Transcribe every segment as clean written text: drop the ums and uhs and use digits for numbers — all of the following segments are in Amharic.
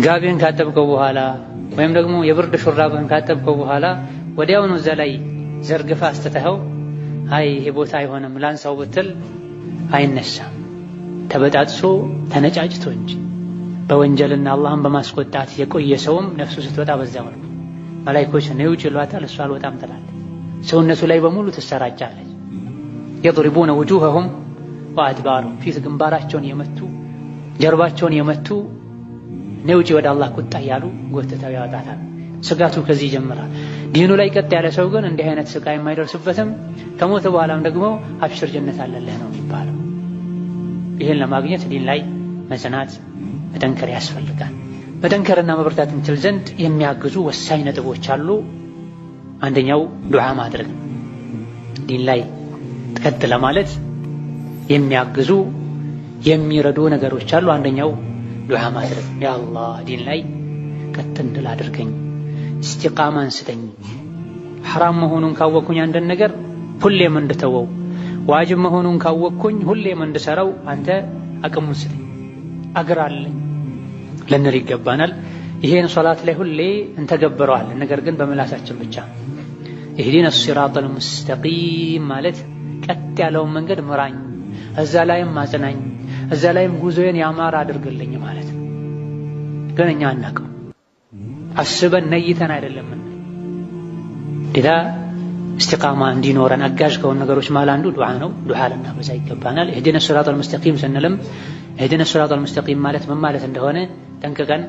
ጋቢን ካጠብከው በኋላ ወይም ደግሞ የብርድ ሹራብን ካጠብከው በኋላ ወዲያውኑ እዛ ላይ ዘርግፋ አስተተኸው አይ ይሄ ቦታ አይሆንም ላንሳው ብትል አይነሳም። ተበጣጥሶ ተነጫጭቶ እንጂ በወንጀልና አላህን በማስቆጣት የቆየ ሰውም ነፍሱ ስትወጣ በዛው ነው። መላእክቶች ነው ውጭ ይሏታል፣ እሷ አልወጣም ትላለች። ሰውነቱ ላይ በሙሉ ትሰራጫለች። يضربون وجوههم وأدبارهم ፊት ግንባራቸውን የመቱ ጀርባቸውን የመቱ ነው ውጭ ወደ አላህ ቁጣ ያሉ ጎትተው ያወጣታል። ስጋቱ ከዚህ ይጀምራል። ዲኑ ላይ ቀጥ ያለ ሰው ግን እንዲህ አይነት ስቃይ የማይደርስበትም ከሞተ በኋላም ደግሞ አብሽር ጀነት አለልህ ነው የሚባለው። ይሄን ለማግኘት ዲን ላይ መጽናት መጠንከር ያስፈልጋል። መጠንከርና መበርታት እንችል ዘንድ የሚያግዙ ወሳኝ ነጥቦች አሉ። አንደኛው ዱዓ ማድረግ። ዲን ላይ ቀጥ ለማለት የሚያግዙ የሚረዱ ነገሮች አሉ። አንደኛው ዱዓ ማድረግ። ያ አላህ ዲን ላይ ቀጥ እንድል አድርገኝ፣ እስቲቃማን ስጠኝ። ሐራም መሆኑን ካወቅኩኝ አንድን ነገር ሁሌም እንድተወው፣ ዋጅብ መሆኑን ካወቅኩኝ ሁሌም እንድሰራው አንተ አቅሙን ስጠኝ፣ አግራለኝ ልንል ይገባናል። ይሄን ሶላት ላይ ሁሌ እንተገብረዋለን፣ ነገር ግን በምላሳችን ብቻ። ኢህዲነ ሲራጠል ሙስተቂም ማለት ቀጥ ያለውን መንገድ ምራኝ፣ እዛ ላይም ማጽናኝ፣ እዛ ላይም ጉዞዬን ያማረ አድርግልኝ ማለት ነው። ግን እኛ አናውቅም፣ አስበን ነይተን አይደለም። ሌላ እስቲቃማ እንዲኖረን አጋዥ ከሆኑ ነገሮች መሃል አንዱ ዱዓ ነው። ዱዓ ልናበዛ ይገባናል። ኢህዲነ ሲራጠል ሙስተቂም ስንልም ኢህዲነ ሲራጠል ሙስተቂም ማለት ምን ማለት እንደሆነ ጠንቅቀን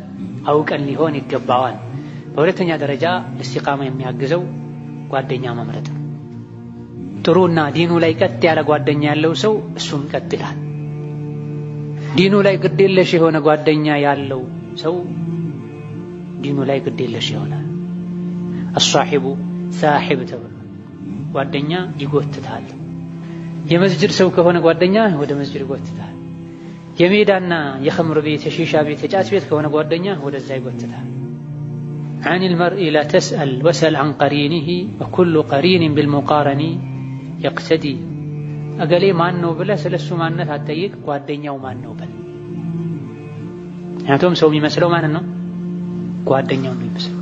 አውቀን ሊሆን ይገባዋል። በሁለተኛ ደረጃ እስቲቃማ የሚያግዘው ጓደኛ መምረጥ። ጥሩና ዲኑ ላይ ቀጥ ያለ ጓደኛ ያለው ሰው እሱም ቀጥ ይላል። ዲኑ ላይ ግዴለሽ የሆነ ጓደኛ ያለው ሰው ዲኑ ላይ ግዴለሽ ይሆናል። አሷሒቡ ሳሒብ ተብሎ ጓደኛ ይጎትታል። የመስጅድ ሰው ከሆነ ጓደኛ ወደ መስጅድ ይጎትታል። የሜዳና የኸምር ቤት የሺሻ ቤት የጫት ቤት ከሆነ ጓደኛ ወደዛ ይጎትታል። عن المرء لا تسأل وسل عن قرينه وكل قرين بالمقارن يقتدي እገሌ ማን ነው ብለህ ስለሱ ማንነት አትጠይቅ፣ ጓደኛው ማን ነው በል። ምክንያቱም ሰው የሚመስለው ማንን ነው? ጓደኛው ነው የሚመስለው።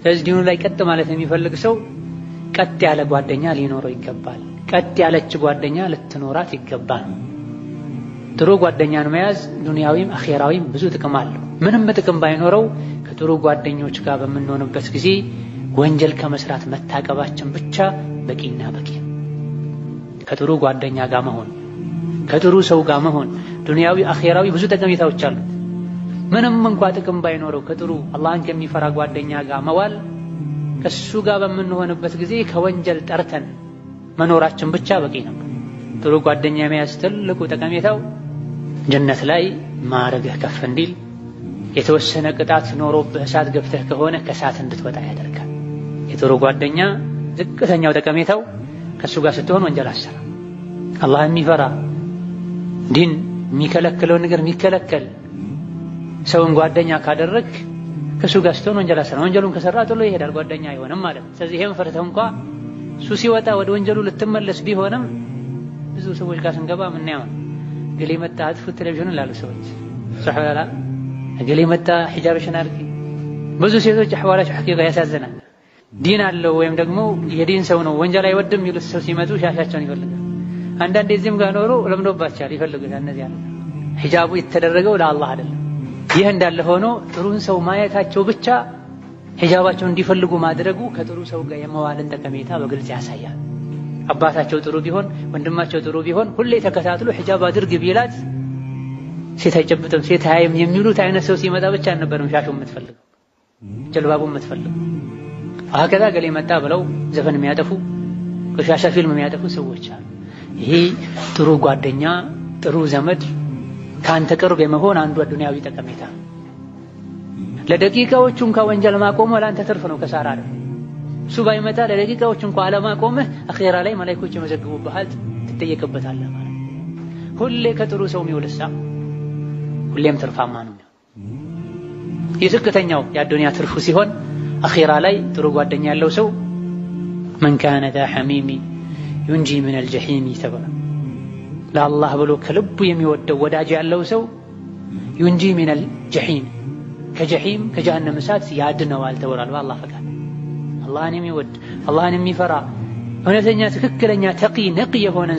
ስለዚህ ዲኑ ላይ ቀጥ ማለት የሚፈልግ ሰው ቀጥ ያለ ጓደኛ ሊኖረው ይገባል። ቀጥ ያለች ጓደኛ ልትኖራት ይገባል። ጥሩ ጓደኛን መያዝ ዱንያዊም አኼራዊም ብዙ ጥቅም አለው። ምንም ጥቅም ባይኖረው ከጥሩ ጓደኞች ጋር በምንሆንበት ጊዜ ወንጀል ከመስራት መታቀባችን ብቻ በቂና በቂ። ከጥሩ ጓደኛ ጋር መሆን፣ ከጥሩ ሰው ጋር መሆን ዱንያዊ አኼራዊ ብዙ ጠቀሜታዎች አሉት። ምንም እንኳ ጥቅም ባይኖረው ከጥሩ አላህን ከሚፈራ ጓደኛ ጋር መዋል ከሱ ጋር በምንሆንበት ጊዜ ከወንጀል ጠርተን መኖራችን ብቻ በቂ ነው። ጥሩ ጓደኛ መያዝ ትልቁ ጠቀሜታው ጀነት ላይ ማዕረግህ ከፍ እንዲል፣ የተወሰነ ቅጣት ኖሮብህ እሳት ገብተህ ከሆነ ከእሳት እንድትወጣ ያደርጋል። የጥሩ ጓደኛ ዝቅተኛው ጠቀሜታው ከሱ ጋር ስትሆን ወንጀል አሰራ፣ አላህ የሚፈራ ዲን የሚከለክለውን ነገር የሚከለከል ሰውን ጓደኛ ካደረግ ከሱ ጋር ስትሆን ወንጀል አሰራ። ወንጀሉን ከሰራ ጥሎ ይሄዳል፣ ጓደኛ አይሆንም ማለት ነው። ስለዚህ ይሄን ፈርተህ እንኳ እሱ ሲወጣ ወደ ወንጀሉ ልትመለስ ቢሆንም ብዙ ሰዎች ጋር ስንገባ ምን ያው እገሌ መጣ አጥፉ ቴሌቪዥን ላሉ ሰዎች ሱብሃንአላ እገሌ መጣ ሒጃብሽን አድርጊ። ብዙ ሴቶች አህዋላቸው ሐቂቃ ያሳዝናል። ዲን አለው ወይም ደግሞ የዲን ሰው ነው ወንጀል አይወድም የሚሉት ሰው ሲመጡ ሻሻቸውን ይፈልጋል። አንዳንዴ እዚህም ጋር ኖሮ ለምዶባቸዋል ይፈልጉታል። እነዚህ አለ ሒጃቡ የተደረገው ለአላህ አይደለም። ይህ እንዳለ ሆኖ ጥሩን ሰው ማየታቸው ብቻ ሒጃባቸውን እንዲፈልጉ ማድረጉ ከጥሩ ሰው ጋር የመዋልን ጠቀሜታ በግልጽ ያሳያል። አባታቸው ጥሩ ቢሆን ወንድማቸው ጥሩ ቢሆን ሁሌ ተከታትሎ ሒጃብ አድርግ ቢላት ሴት አይጨብጥም ሴት አያይም የሚሉት አይነት ሰው ሲመጣ ብቻ አልነበረም ሻሹ የምትፈልገው ጀልባቡ የምትፈልገው። አከዛ ገሌ መጣ ብለው ዘፈን የሚያጠፉ ቆሻሻ ፊልም የሚያጠፉ ሰዎች አሉ። ይሄ ጥሩ ጓደኛ ጥሩ ዘመድ ካንተ ቅርብ የመሆን አንዱ ዱንያዊ ጠቀሜታ። ለደቂቃዎቹ እንኳን ወንጀል ማቆም ለአንተ ትርፍ ነው፣ ከሳራ አይደል። እሱ ባይመጣ ለደቂቃዎቹ እንኳን አለማቆምህ አኺራ ላይ መላእክቶች የመዘግቡብሃል፣ ትጠየቅበታለህ ማለት። ሁሌ ከጥሩ ሰው የሚውልሳ ሁሌም ትርፋማ ነው። የዝቅተኛው የአዱንያ ትርፉ ሲሆን አኺራ ላይ ጥሩ ጓደኛ ያለው ሰው መን ካነ ዛ ሐሚሚ ዩንጂ ሚነል ጀሒም ተብሏል። ለአላህ ብሎ ከልቡ የሚወደው ወዳጅ ያለው ሰው ዩንጂ ሚነል ጀሒም ከጀሒም ከጀሃነም እሳት ያድነዋል ተብሏል በአላህ ፈቃድ። አላህን የሚወድ አላህን የሚፈራ እውነተኛ ትክክለኛ ተቂ ነቂ የሆነ